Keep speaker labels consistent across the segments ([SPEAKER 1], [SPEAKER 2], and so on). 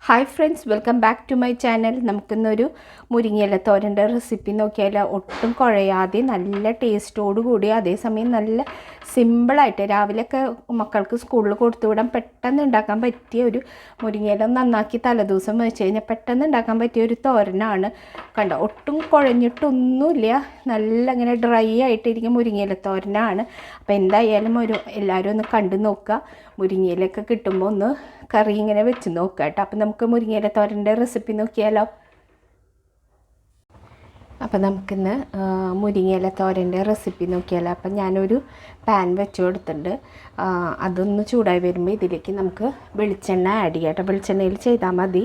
[SPEAKER 1] Hi friends, welcome back to my channel. നമുക്കിന്നൊരു മുരിങ്ങയില തോരൻ്റെ recipe നോക്കിയാൽ ഒട്ടും കുഴയാതെ നല്ല ടേസ്റ്റോടുകൂടി അതേസമയം നല്ല സിമ്പിളായിട്ട് രാവിലെയൊക്കെ മക്കൾക്ക് സ്കൂളിൽ കൊടുത്തു വിടാൻ പെട്ടെന്ന് ഉണ്ടാക്കാൻ പറ്റിയ ഒരു മുരിങ്ങയില നന്നാക്കി തലേദിവസം വെച്ച് കഴിഞ്ഞാൽ പെട്ടെന്ന് ഉണ്ടാക്കാൻ പറ്റിയ ഒരു തോരനാണ്. കണ്ടോ, ഒട്ടും കുഴഞ്ഞിട്ടൊന്നുമില്ല, നല്ല ഇങ്ങനെ ഡ്രൈ ആയിട്ടിരിക്കും മുരിങ്ങയില തോരനാണ്. അപ്പോൾ എന്തായാലും എല്ലാവരും ഒന്ന് കണ്ടു നോക്കുക. മുരിങ്ങയിലൊക്കെ കിട്ടുമ്പോൾ ഒന്ന് കറി ഇങ്ങനെ വെച്ച് നോക്കുക കേട്ടോ. അപ്പം നമുക്ക് മുരിങ്ങയില തോരൻ്റെ റെസിപ്പി നോക്കിയാലോ. അപ്പം നമുക്കിന്ന് മുരിങ്ങയില തോരൻ്റെ റെസിപ്പി നോക്കിയാലോ. അപ്പം ഞാനൊരു പാൻ വെച്ച് കൊടുത്തിട്ടുണ്ട്. അതൊന്ന് ചൂടായി വരുമ്പോൾ ഇതിലേക്ക് നമുക്ക് വെളിച്ചെണ്ണ ആഡ് ചെയ്യാം കേട്ടോ. വെളിച്ചെണ്ണയിൽ ചെയ്താൽ മതി.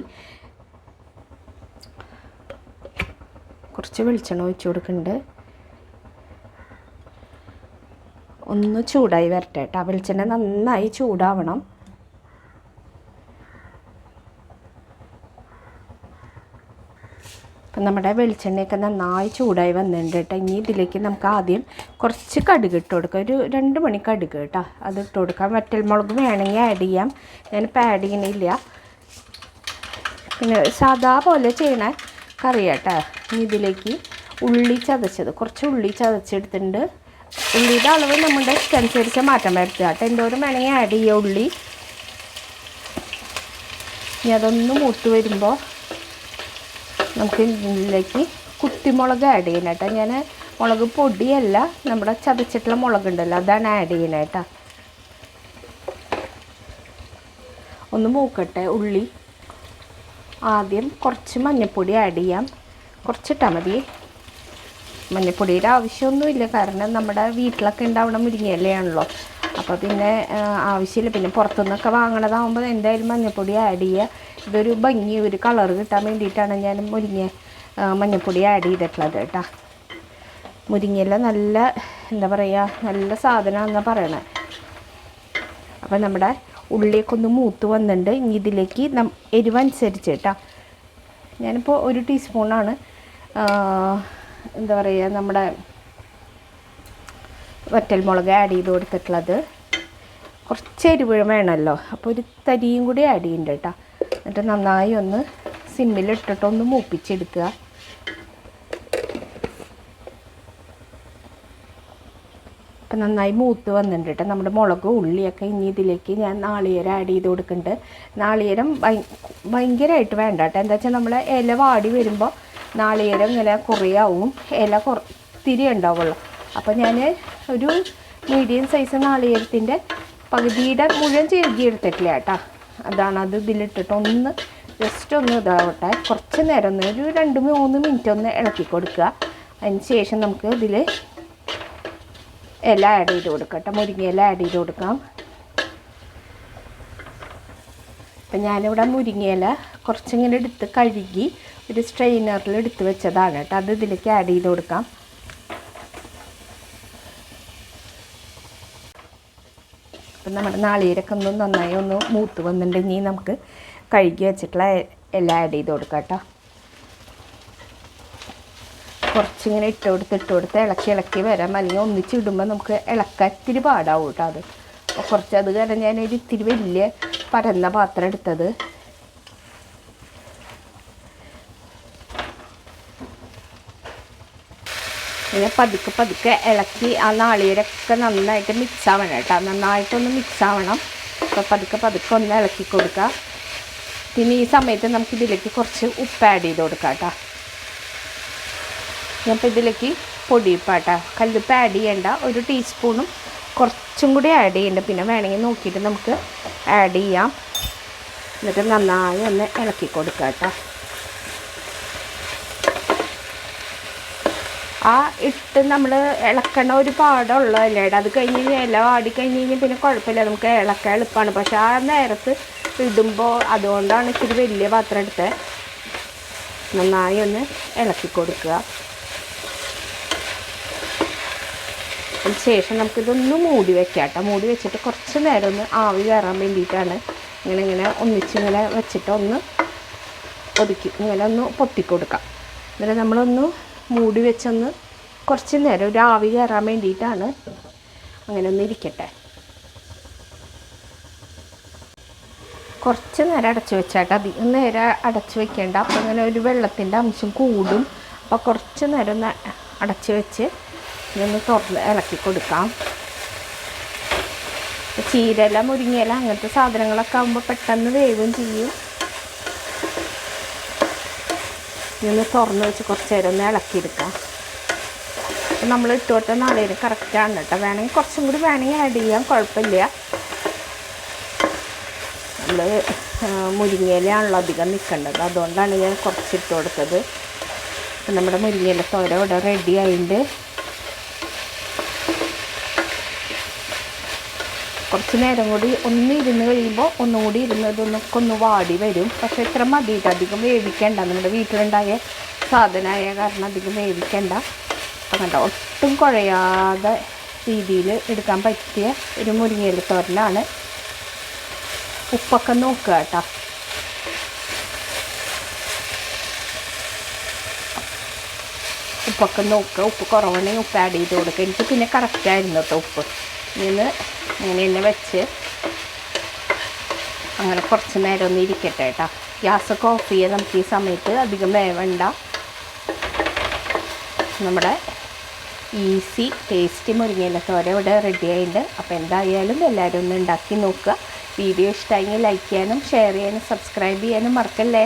[SPEAKER 1] കുറച്ച് വെളിച്ചെണ്ണ ഒഴിച്ച് കൊടുക്കുന്നുണ്ട്. ഒന്ന് ചൂടായി വരട്ടെ കേട്ടോ. വെളിച്ചെണ്ണ നന്നായി ചൂടാവണം. അപ്പം നമ്മുടെ വെളിച്ചെണ്ണയൊക്കെ നന്നായി ചൂടായി വന്നിട്ടുണ്ട് കേട്ടോ. ഇനി ഇതിലേക്ക് നമുക്ക് ആദ്യം കുറച്ച് കടുക് ഇട്ട് കൊടുക്കാം. ഒരു 2 മണി കടുക് കേട്ടോ, അത് ഇട്ട് കൊടുക്കാം. വറ്റൽമുളക് വേണമെങ്കിൽ ആഡ് ചെയ്യാം, ഞാനിപ്പോൾ ആഡ് ചെയ്യണില്ല. പിന്നെ സാധാ പോലെ ചെയ്യണ കറി കേട്ടോ. ഇനി ഇതിലേക്ക് ഉള്ളി ചതച്ചത്, കുറച്ച് ഉള്ളി ചതച്ചെടുത്തിട്ടുണ്ട്. ഉള്ളിയുടെ അളവ് നമ്മുടെ ഇഷ്ടമനുസരിച്ച് മാറ്റം വരുത്തുക കേട്ടോ. എന്തോരം വേണമെങ്കിൽ ആഡ് ചെയ്യുക ഉള്ളി. ഇനി അതൊന്ന് മൂത്ത് വരുമ്പോൾ നമുക്ക് ഇതിലേക്ക് കുത്തിമുളക് ആഡ് ചെയ്യണം കേട്ടോ. ഞാൻ മുളക് പൊടിയല്ല, നമ്മുടെ ചതച്ചിട്ടുള്ള മുളകുണ്ടല്ലോ, അതാണ് ആഡ് ചെയ്യണത് കേട്ടോ. ഒന്ന് മൂക്കട്ടെ ഉള്ളി. ആദ്യം കുറച്ച് മഞ്ഞൾപ്പൊടി ആഡ് ചെയ്യാം, കുറച്ചിട്ടാൽ മതി. മഞ്ഞൾപ്പൊടിയുടെ ആവശ്യമൊന്നുമില്ല, കാരണം നമ്മുടെ വീട്ടിലൊക്കെ ഉണ്ടാവുന്ന മുരിങ്ങയിലയാണല്ലോ, അപ്പോൾ പിന്നെ ആവശ്യമില്ല. പിന്നെ പുറത്തുനിന്നൊക്കെ വാങ്ങണതാകുമ്പോൾ എന്തായാലും മഞ്ഞൾപ്പൊടി ആഡ് ചെയ്യുക. ഇതൊരു ഭംഗി, ഒരു കളർ കിട്ടാൻ വേണ്ടിയിട്ടാണ് ഞാൻ മഞ്ഞൾപ്പൊടി ആഡ് ചെയ്തിട്ടുള്ളത് കേട്ടോ. മുരിങ്ങയില നല്ല എന്താ പറയുക, നല്ല സാധനമാണെന്നാണ് പറയണത്. അപ്പം നമ്മുടെ ഉള്ളിയൊക്കെ ഒന്ന് മൂത്ത് വന്നിട്ടുണ്ട്. ഇനി ഇതിലേക്ക് എരിവനുസരിച്ച് കേട്ടോ, ഞാനിപ്പോൾ 1 ടീസ്പൂണാണ് എന്താ പറയുക നമ്മുടെ വറ്റൽമുളക് ആഡ് ചെയ്ത് കൊടുത്തിട്ടുള്ളത്. കുറച്ച് എരിവ് വേണമല്ലോ, അപ്പോൾ ഒരു തരിയും കൂടി ആഡ് ചെയ്യുന്നുണ്ട് കേട്ടോ. എന്നിട്ട് നന്നായി ഒന്ന് സിമ്മിലിട്ടിട്ട് ഒന്ന് മൂപ്പിച്ചെടുക്കുക. അപ്പം നന്നായി മൂത്ത് വന്നിട്ടുണ്ട് കേട്ടോ നമ്മുടെ മുളക് ഉള്ളിയൊക്കെ. ഇനി ഇതിലേക്ക് ഞാൻ നാളികേരം ആഡ് ചെയ്ത് കൊടുക്കുന്നുണ്ട്. നാളികേരം ഭയങ്കരമായിട്ട് വേണ്ട കേട്ടോ. എന്താ വെച്ചാൽ നമ്മൾ ഇല വാടി വരുമ്പോൾ നാളികേരം ഇങ്ങനെ കുറയാവും, ഇല തിരി ഉണ്ടാവുള്ളൂ. അപ്പോൾ ഞാൻ ഒരു മീഡിയം സൈസ് നാളികേരത്തിൻ്റെ പകുതിയുടെ മുഴുവൻ ചെറുകിയെടുത്തിട്ടില്ല കേട്ടോ. അതാണ് അത് ഇതിലിട്ടിട്ട് ഒന്ന് ജസ്റ്റ് ഒന്ന് ഇതാവട്ടെ. കുറച്ച് നേരം ഒന്ന് ഒരു 2-3 മിനിറ്റ് ഒന്ന് ഇളക്കി കൊടുക്കുക. അതിന് ശേഷം നമുക്ക് ഇതിൽ ഇല ആഡ് ചെയ്ത് കൊടുക്കാം കേട്ടോ. മുരിങ്ങയില ആഡ് ചെയ്ത് കൊടുക്കാം. അപ്പം ഞാനിവിടെ മുരിങ്ങയില കുറച്ചിങ്ങനെ എടുത്ത് കഴുകി ഒരു സ്ട്രെയിനറിൽ എടുത്ത് വെച്ചതാണ് കേട്ടോ. അത് ഇതിലേക്ക് ആഡ് ചെയ്ത് കൊടുക്കാം. അപ്പം നമ്മുടെ നാളികേരമൊക്കെ ഒന്ന് നന്നായി ഒന്ന് മൂത്ത് വന്നിട്ടുണ്ടെങ്കിൽ നമുക്ക് കഴുകി വെച്ചിട്ടുള്ള ഇല ആഡ് ചെയ്ത് കൊടുക്കാം കേട്ടോ. കുറച്ചിങ്ങനെ ഇട്ട് കൊടുത്ത് ഇളക്കി വരാം, അല്ലെങ്കിൽ ഒന്നിച്ചിടുമ്പോൾ നമുക്ക് ഇളക്കാൻ ഇത്തിരി പാടാവും കേട്ടോ. അത് കുറച്ച് അത് കാരണം ഞാനൊരു ഇത്തിരി വലിയ പരന്ന പാത്രം എടുത്തത്. ഇങ്ങനെ പതുക്കെ ഇളക്കി ആ നാളികേരമൊക്കെ നന്നായിട്ട് മിക്സ് ആവണം കേട്ടോ. നന്നായിട്ടൊന്ന് മിക്സ് ആവണം. അപ്പോൾ പതുക്കെ ഒന്ന് ഇളക്കി കൊടുക്കുക. പിന്നെ ഈ സമയത്ത് നമുക്കിതിലേക്ക് കുറച്ച് ഉപ്പ് ആഡ് ചെയ്ത് കൊടുക്കാം കേട്ടോ. ഞാനിപ്പോൾ ഇതിലേക്ക് പൊടിയുപ്പ് കേട്ടോ, കല്ലുപ്പ് ആഡ് ചെയ്യേണ്ട. 1 ടീസ്പൂണും കുറച്ചും കൂടി ആഡ് ചെയ്യേണ്ട. പിന്നെ വേണമെങ്കിൽ നോക്കിയിട്ട് നമുക്ക് ആഡ് ചെയ്യാം. എന്നിട്ട് നന്നായി ഒന്ന് ഇളക്കി കൊടുക്കുക കേട്ടോ. ആ ഇട്ട് നമ്മൾ ഇളക്കണ ഒരു പാടമുള്ളതല്ലേ. അത് കഴിഞ്ഞ് ഇല വാടി കഴിഞ്ഞ് കഴിഞ്ഞാൽ പിന്നെ കുഴപ്പമില്ല, നമുക്ക് ഇളക്കാൻ എളുപ്പമാണ്. പക്ഷെ ആ നേരത്ത് ഇടുമ്പോൾ അതുകൊണ്ടാണ് ഇത്തിരി വലിയ പാത്രം എടുത്തത്. നന്നായി ഒന്ന് ഇളക്കി കൊടുക്കുക. അതിന് ശേഷം നമുക്കിതൊന്ന് മൂടി വെക്കാം കേട്ടോ. മൂടി വെച്ചിട്ട് കുറച്ച് നേരം ഒന്ന് ആവി കയറാൻ വേണ്ടിയിട്ടാണ് ഇങ്ങനെ ഒന്നിച്ചിങ്ങനെ വെച്ചിട്ട് ഒന്ന് ഒതുക്കി ഇങ്ങനെ ഒന്ന് പൊത്തിക്കൊടുക്കാം. എന്നിട്ട് നമ്മളൊന്ന് മൂടി വെച്ചൊന്ന് കുറച്ച് നേരം ഒരു ആവി കയറാൻ വേണ്ടിയിട്ടാണ്. അങ്ങനെ ഒന്ന് ഇരിക്കട്ടെ. കുറച്ച് നേരം അടച്ച് വെച്ചാൽ അധികം നേരം അടച്ച് വെക്കേണ്ട. അപ്പോൾ ഇങ്ങനെ ഒരു വെള്ളത്തിൻ്റെ അംശം കൂടും. അപ്പോൾ കുറച്ച് നേരം ഒന്ന് അടച്ച് വെച്ച് ഇതൊന്ന് തുറന്ന് ഇളക്കി കൊടുക്കാം. ചീരയില, മുരിങ്ങയില അങ്ങനത്തെ സാധനങ്ങളൊക്കെ ആകുമ്പോൾ പെട്ടെന്ന് വേവും ചെയ്യും. ഇതൊന്ന് തുറന്ന് വെച്ച് കുറച്ച് നേരം ഒന്ന് ഇളക്കിയെടുക്കാം. അപ്പം നമ്മൾ ഇട്ട് കൊടുത്ത നാളികേരം കറക്റ്റാണ് കേട്ടോ. വേണമെങ്കിൽ കുറച്ചും കൂടി വേണമെങ്കിൽ ആഡ് ചെയ്യാം, കുഴപ്പമില്ല. നമ്മൾ മുരിങ്ങയിലാണല്ലോ അധികം നിൽക്കേണ്ടത്, അതുകൊണ്ടാണ് ഞാൻ കുറച്ചിട്ട് കൊടുത്തത്. അപ്പം നമ്മുടെ മുരിങ്ങയില തോര ഇവിടെ റെഡി ആയിട്ടുണ്ട്. കുറച്ച് നേരം കൂടി ഇരുന്ന് കഴിയുമ്പോൾ ഒന്നും കൂടി ഒന്ന് വാടി വരും. പക്ഷേ ഇത്ര മതിയിട്ട് അധികം വേവിക്കേണ്ട. നമ്മുടെ വീട്ടിലുണ്ടായ സാധനമായ കാരണം അധികം വേവിക്കേണ്ട. അപ്പം കണ്ടോ, ഒട്ടും കുഴയാതെ രീതിയിൽ എടുക്കാൻ പറ്റിയ ഒരു മുരിങ്ങയില തോരനാണ്. ഉപ്പൊക്കെ നോക്കുക കേട്ടോ. ഉപ്പൊക്കെ നോക്കുക. ഉപ്പ് കുറവാണെങ്കിൽ ഉപ്പ് ആഡ് ചെയ്ത് കൊടുക്കുക. എനിക്ക് പിന്നെ കറക്റ്റായിരുന്നു കേട്ടോ ഉപ്പ്. ഇന്ന് അങ്ങനെ തന്നെ വെച്ച് അങ്ങനെ കുറച്ച് നേരം ഒന്ന് ഇരിക്കട്ടെ കേട്ടോ. ഗ്യാസൊക്കെ ഓഫ് ചെയ്യുക. നമുക്ക് ഈ സമയത്ത് അധികം വേവണ്ട. നമ്മുടെ ഈസി ടേസ്റ്റി മുരിങ്ങയില തോര ഇവിടെ റെഡി ആയിട്ടുണ്ട്. അപ്പോൾ എന്തായാലും എല്ലാവരും ഒന്ന് ഉണ്ടാക്കി നോക്കുക. വീഡിയോ ഇഷ്ടമായെങ്കിൽ ലൈക്ക് ചെയ്യാനും ഷെയർ ചെയ്യാനും സബ്സ്ക്രൈബ് ചെയ്യാനും മറക്കല്ലേ.